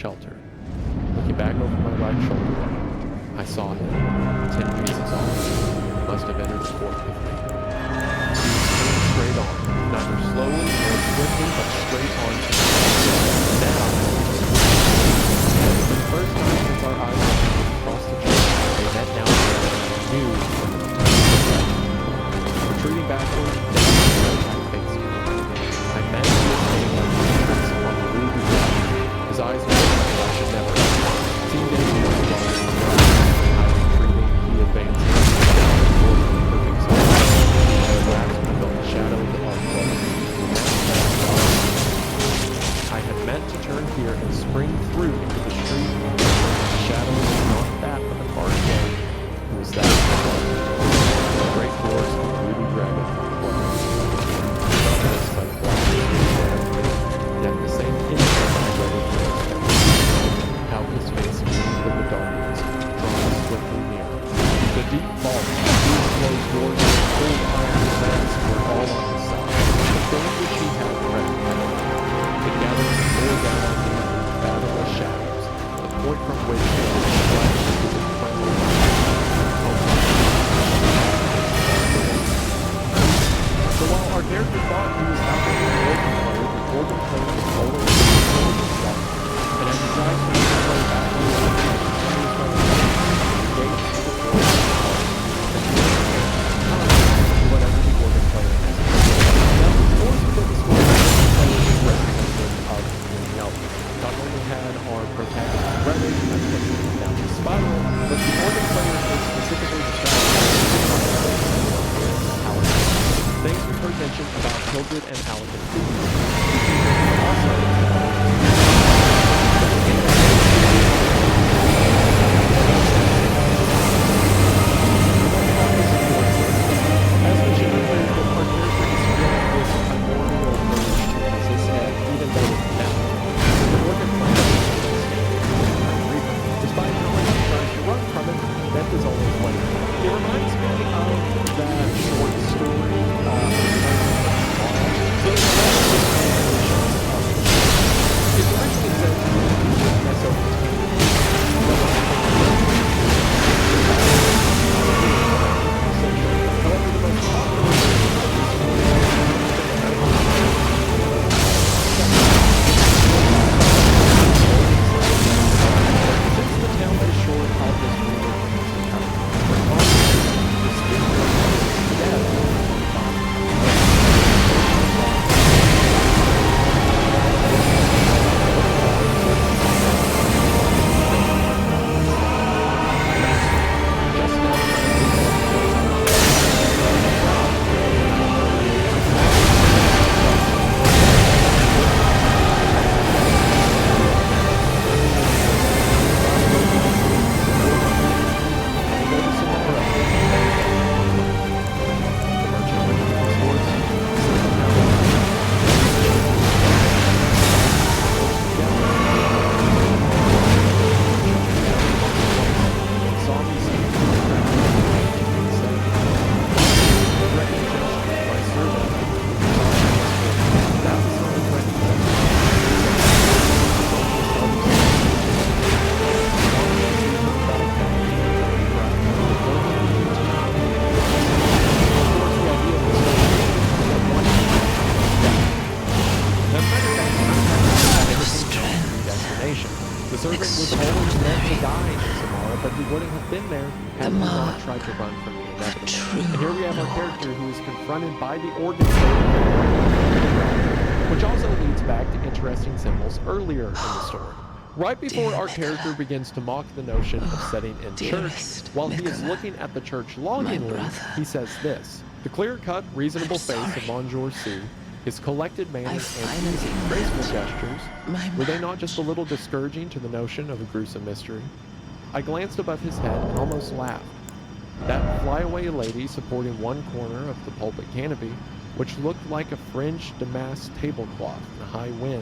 shelter. Looking back over my right shoulder, I saw him, 10 paces off. He must have entered the court with me. He was coming straight on, neither slowly nor swiftly, but straight on to me. Now, for the first time since our eyes met across the church, they met now together, knew retreating backward, down the road, I faced him. I met his name like footprints on the ruby ground. His eyes were like I should never have. Teenage was alone. I retreating, he advanced. Perfect silence. I grasped and felt the shadow of the arc close. I had meant to turn here and spring through into the street. The shadow was not that of an arch gate. It was that of the dark. The great doors of the ruby dragon closed. Darkness by the black yet the same instant I read it for his face. How his face moved in the darkness, drawing swiftly near. The deep vault, these closed doors, and cold iron lamps were all on his side. The thing which he had read, together bore down on me in fathomless shadows, the point from which it was flashed into the friendly light. So while our character thought he was out there in the golden plane was rolling himself, and as he tried to make his way back to the light, he was from the gate to the floor of the car, and whatever the organ player has. Now, of course, within the story, the organ player is representative of the album. Not only had our protagonist Frederick as looking down the spiral, but the organ player is specifically described things we heard mentioned about Hildred and Alec The servant was always meant to die, Samara, but he wouldn't have been there had he not tried to run from the inevitable. And here we have our character who is confronted by the organ player, which also leads back to interesting symbols earlier in the story. Right before our character begins to mock the notion of setting in church, while he is looking at the church longingly, he says this: the clear-cut, reasonable face of Monsieur C, his collected manners and easy, graceful gestures, were they not just a little discouraging to the notion of a gruesome mystery? I glanced above his head and almost laughed. That flyaway lady supporting one corner of the pulpit canopy, which looked like a fringed damask tablecloth in a high wind,